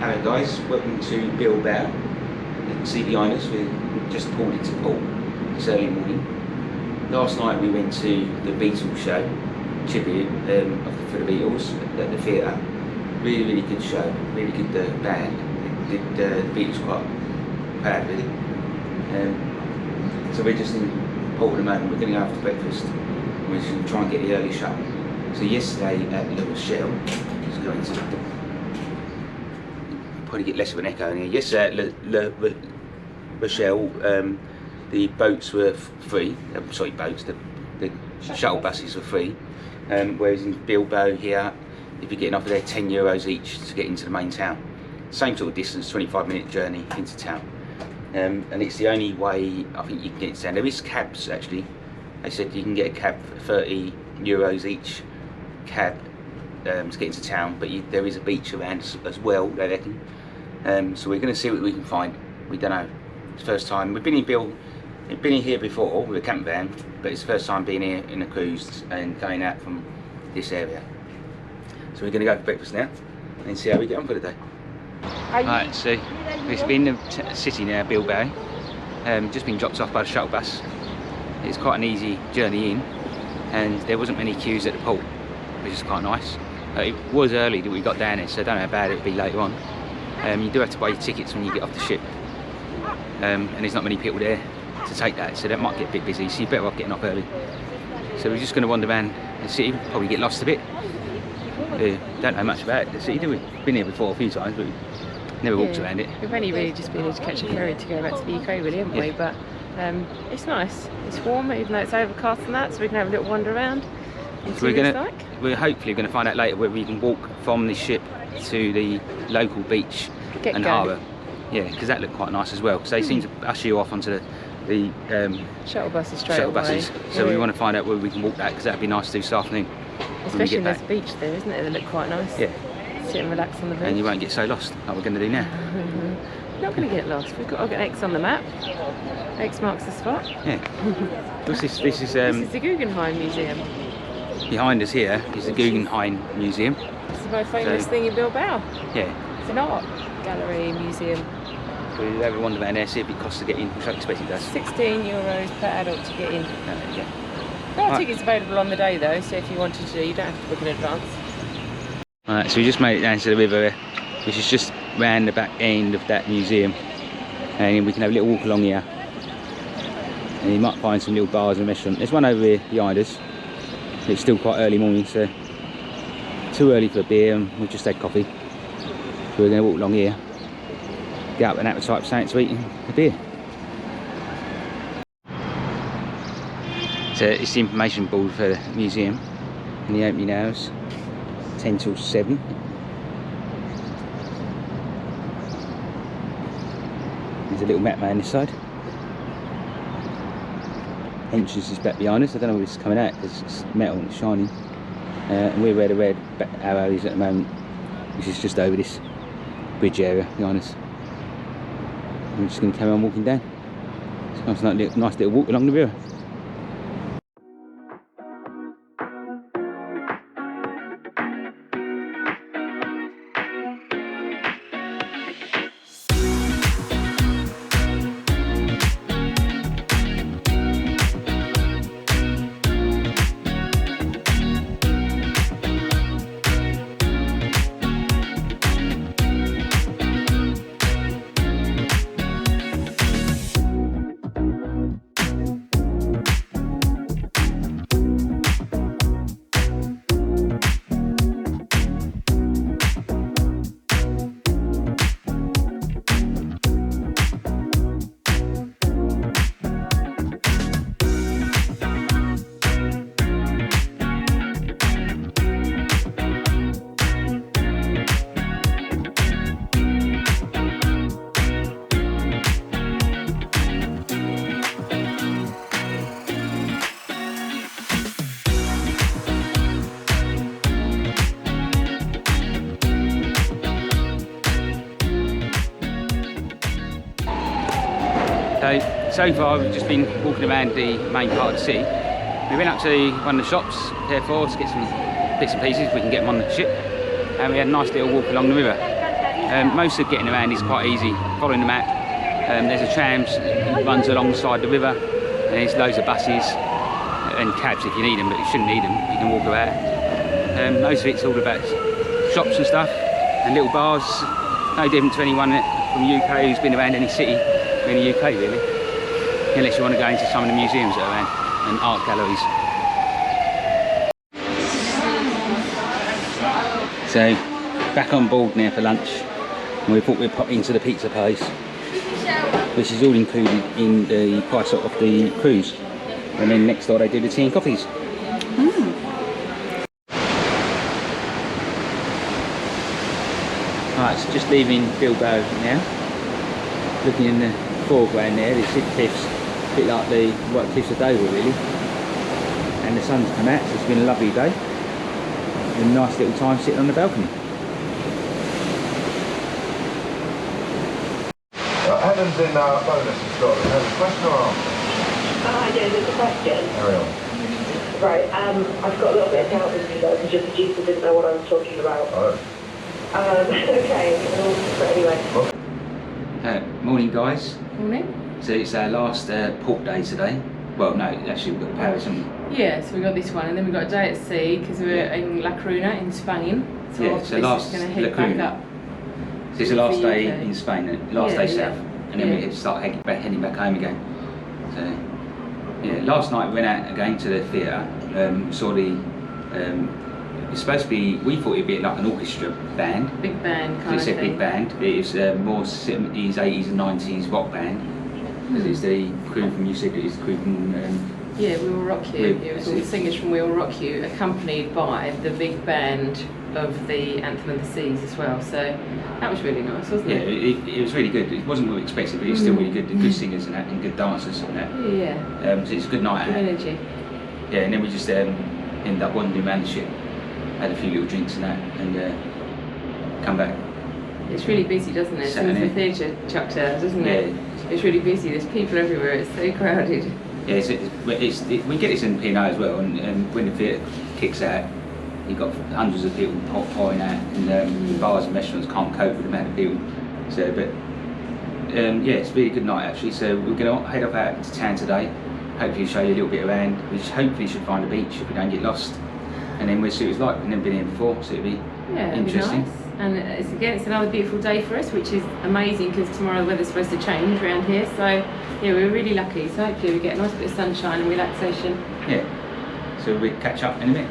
Hello guys, welcome to Bilbao. You can see behind us, we're just pulled into port. It's early morning. Last night we went to the Beatles show, tribute for the Beatles at the theatre. Really good show, really good band. The Beatles quite proud with it. So we're just in port at the moment. We're going to go after breakfast. We're just going to try and get the early shuttle. So yesterday at La Rochelle, just going to probably get less of an echo in here. Yesterday at La Rochelle, the boats were free. Sorry, boats. The shuttle buses were free. Whereas in Bilbao here, if you're getting off of there, €10 each to get into the main town. Same sort of distance, 25-minute journey into town. And it's the only way I think you can get into town. There is cabs actually. They said you can get a cab for €30 each cab to get into town, but there is a beach around as well, they reckon. So we're going to see what we can find. We don't know. It's the first time. We've been in here before with a camper van, but it's the first time being here in a cruise and going out from this area. So we're going to go for breakfast now and see how we get on for the day. Right, so we've been in the city now, Bilbao. Just been dropped off by the shuttle bus. It's quite an easy journey in, and there wasn't many queues at the port, which is quite nice. It was early that we got down here, so I don't know how bad it would be later on. You do have to buy your tickets when you get off the ship, and there's not many people there to take that, so that might get a bit busy, so you're better off getting up early. So we're just going to wander around the city, probably get lost a bit. Don't know much about the city, do we? Been here before a few times, but we've never walked around it. We've only really just been able to catch a ferry to go back to the UK, really, haven't we? But it's nice. It's warm, even though it's overcast and that, so we can have a little wander around and see what it's like. We're hopefully going to find out later whether we can walk from the ship to the local beach and harbour. Yeah, because that looked quite nice as well. Because they seem to usher you off onto the shuttle buses straight away. So we want to find out whether we can walk that, because that'd be nice to do this afternoon. Especially there's a beach there, isn't it? That look quite nice. Yeah. Sit and relax on the beach. And you won't get so lost like we're going to do now. We're not going to get lost. We've got X on the map. X marks the spot. Yeah. This is the Guggenheim Museum. Behind us here is the Guggenheim Museum. It's the most famous thing in Bilbao. Yeah. It's an art gallery museum. We'll have a wander around there, see if it costs to get in, which I expect it does. €16 per adult to get in. Yeah. There are tickets available on the day though, so if you wanted to, you don't have to book in advance. Alright, so we just made it down to the river, which is just round the back end of that museum. And we can have a little walk along here. And you might find some little bars and restaurants. There's one over here behind us. It's still quite early morning, so too early for a beer, and we've just had coffee. So we're going to walk along here, get up an appetite for something to eat and a beer. So it's the information board for the museum, and the opening hours 10 till 7. There's a little map man this side. Entrance is back behind us. I don't know where it's coming out because it's metal and it's shiny. And we're where the red arrow is at the moment, which is just over this bridge area behind us. We're just going to carry on walking down. It's a nice little walk along the river. So far we've just been walking around the main part of the city. We went up to one of the shops, therefore, to get some bits and pieces we can get them on the ship, and we had a nice little walk along the river. Most of getting around is quite easy, following the map. There's a tram runs alongside the river, and there's loads of buses and cabs if you need them, but you shouldn't need them, you can walk about. Most of it's all about shops and stuff and little bars, no different to anyone from the UK who's been around any city in the UK really, unless you want to go into some of the museums that are around and art galleries. So back on board now for lunch, and we thought we'd pop into the pizza place, which is all included in the price of the cruise. And then next door they do the tea and coffees. Right, so just leaving Bilbao now. Looking in the foreground there, the cliffs, a bit like the white cliffs of Dover really. And the sun's come out, so it's been a lovely day. And a nice little time sitting on the balcony. Helen's in bonus in Scotland. Have a question or answer? Yeah, there's a question. Carry on. Right, I've got a little bit of doubt with you guys, and just the Jesus didn't know what I was talking about. Oh. Okay, but anyway. Morning guys. Morning. So it's our last port day today. Well no, actually we've got Paris and Yeah, so we got this one, and then we got a day at sea because we're in La Coruna in Spain. So yeah, so last going to head back up. So it's the last day in Spain, last day south, and then we start heading back home again. So yeah, last night we went out again to the theatre, saw the it's supposed to be, we thought it'd be like an orchestra band. Big band kind of thing. It said big band. It's more 70s, 80s and 90s rock band. Because it's the crew from, you said it is the crew from... yeah, We Will Rock You. It was all the singers from We Will Rock You, accompanied by the big band of the Anthem of the Seas as well. So that was really nice, wasn't it? Yeah, it was really good. It wasn't what we expected, but it's still really good. Good singers and that, and good dancers and that. Yeah. So it's a good night out. Good energy. Yeah, and then we just ended up wandering around the ship, had a few little drinks and that, and come back. It's really busy, doesn't it? Since the theatre chucked out, doesn't it? It's really busy. There's people everywhere. It's so crowded. Yeah, we get this in P&O as well, and when the theatre kicks out, you've got hundreds of people pouring out, and bars and restaurants can't cope with the amount of people. So, but yeah, it's a really good night actually. So we're going to head off out to town today. Hopefully show you a little bit around. We hopefully should find a beach if we don't get lost, and then we'll see what it's like. We've never been here before, so it'll be interesting. Nice. And it's another beautiful day for us, which is amazing because tomorrow the weather's supposed to change around here. So yeah, we're really lucky. So hopefully we get a nice bit of sunshine and relaxation. Yeah. So we'll catch up in a minute.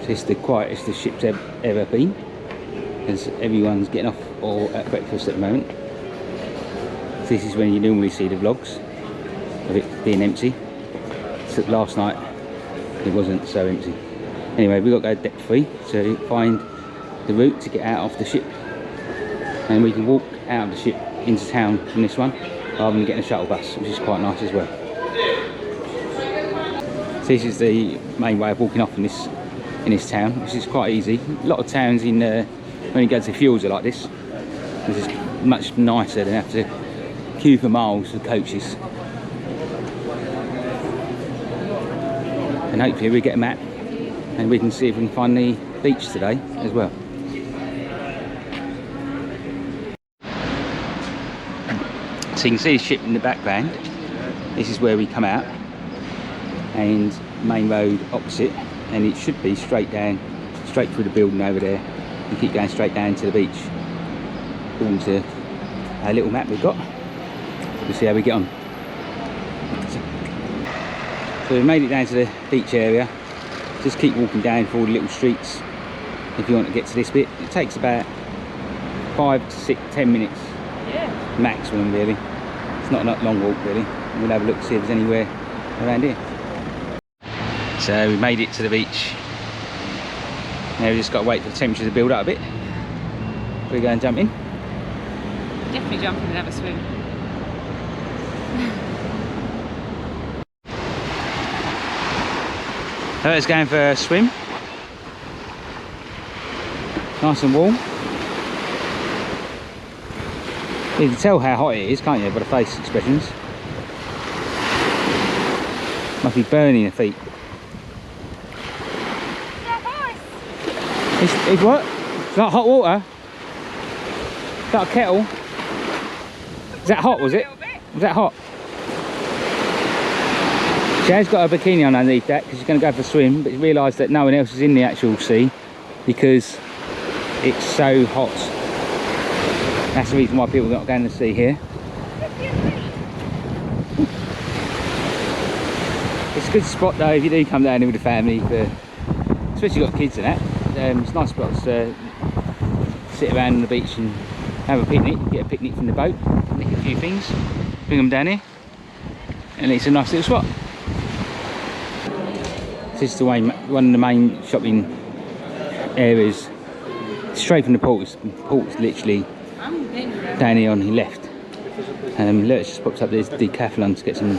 So it's the quietest the ship's ever been, because everyone's getting off or at breakfast at the moment. So this is when you normally see the vlogs of it being empty. So last night it wasn't so empty. Anyway, we've got to go deck free to find the route to get out of the ship, and we can walk out of the ship into town from this one rather than getting a shuttle bus, which is quite nice as well. So this is the main way of walking off in this town, which is quite easy. A lot of towns in when you go to fjords are like this. This is much nicer than have to queue for miles for coaches. And hopefully we get a map and we can see if we can find the beach today as well. So you can see the ship in the background. This is where we come out, and main road opposite, and it should be straight down, straight through the building over there, and keep going straight down to the beach. According to our little map we've got. We'll see how we get on. So we made it down to the beach area. Just keep walking down through all the little streets if you want to get to this bit. It takes about 5 to 6, 10 minutes maximum really. It's not a long walk really. We'll have a look to see if there's anywhere around here. So we made it to the beach. Now we've just got to wait for the temperature to build up a bit. We're going to jump in. Definitely jump in and have a swim. Let's go for a swim. Nice and warm. You can tell how hot it is, can't you, by the face expressions. Must be burning your feet. It's what? It's like hot water? It's like a kettle? Is that hot, was it? Was that hot? She has got a bikini on underneath that because she's going to go for a swim, but realised that no one else is in the actual sea because it's so hot. That's the reason why people are not going to the sea here. It's a good spot though if you do come down here with the family, especially got kids and that. It's a nice spot to sit around on the beach and have a picnic, get a picnic from the boat, nick a few things, bring them down here, and it's a nice little spot. This is the way, one of the main shopping areas, straight from the port. The port's literally down here on the left. Lurch just pops up, there's Decathlon to get some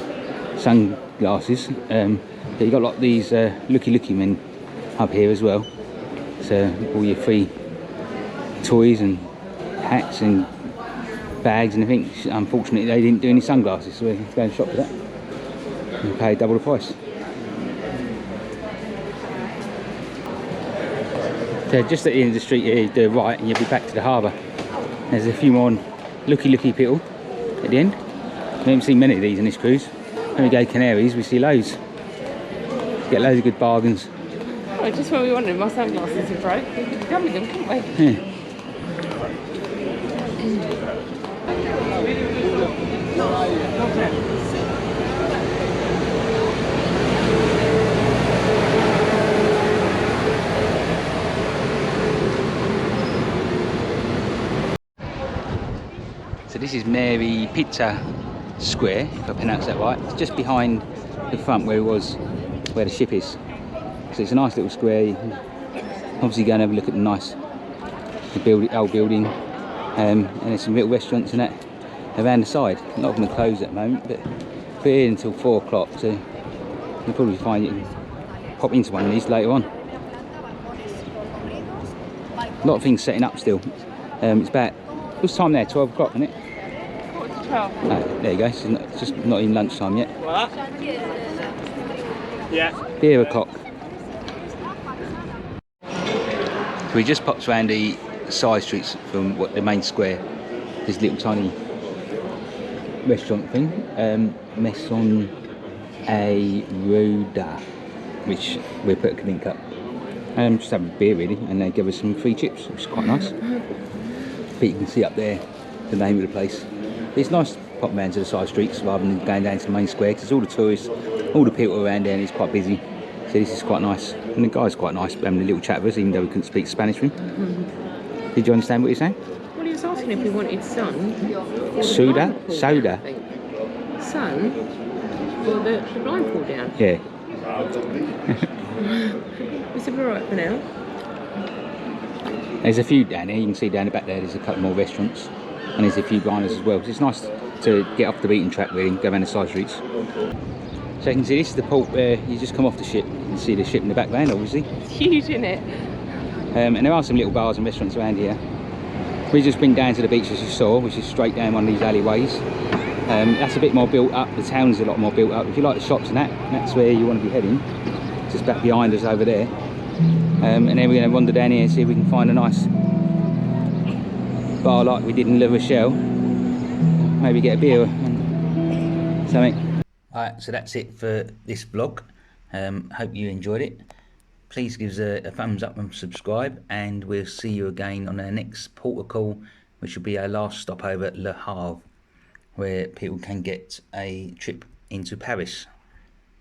sunglasses. But you've got a lot of these looky men up here as well. So all your free toys and hats and bags and everything. Unfortunately they didn't do any sunglasses, so we have to go and shop for that and pay double the price. So just at the end of the street here, you do right and you'll be back to the harbour. There's a few more looky people at the end. We haven't seen many of these on this cruise. When we go Canaries we see loads. Get loads of good bargains. Oh, just when we wanted my sunglasses were broke, we could come with them, couldn't we? Yeah. So this is Mary Pizza Square, if I pronounce that right. It's just behind the front where the ship is. So it's a nice little square. You can obviously go and have a look at the old building, and there's some little restaurants and that around the side. A lot of them are closed at the moment, but we're here until 4 o'clock, so you'll probably find you can pop into one of these later on. A lot of things setting up still. It's about, what's time there? 12 o'clock, isn't it? 12. There you go, it's just not even lunchtime yet. What? Yeah. Beer o'clock. So we just popped around the side streets from the main square. This little tiny restaurant thing, Maison a Roda, which we'll put a link up. Just have a beer really, and they give us some free chips, which is quite nice. But you can see up there the name of the place. It's nice to pop around to the side streets rather than going down to the main square, because all the tourists, all the people around there, and it's quite busy. So this is quite nice, and the guy's quite nice, having a little chat with us, even though we couldn't speak Spanish with him. Did you understand what you're saying? Well, he was asking if we wanted sun. Soda? Soda? Sun? For the blindfold down. Yeah. We said we're alright for now. There's a few down here, you can see down the back there, there's a couple more restaurants, and there's a few diners as well. So it's nice to get off the beaten track really, and go around the side streets. So you can see this is the port where you just come off the ship. You can see the ship in the background obviously. It's huge, isn't it? And there are some little bars and restaurants around here. We just been down to the beach as you saw, which is straight down one of these alleyways. That's a bit more built up, the town's a lot more built up. If you like the shops and that's where you want to be heading. Just back behind us over there. And then we're going to wander down here and see if we can find a nice bar like we did in La Rochelle. Maybe get a beer or something. Alright, so that's it for this vlog. Hope you enjoyed it. Please give us a thumbs up and subscribe, and we'll see you again on our next port of call, which will be our last stopover at Le Havre, where people can get a trip into Paris.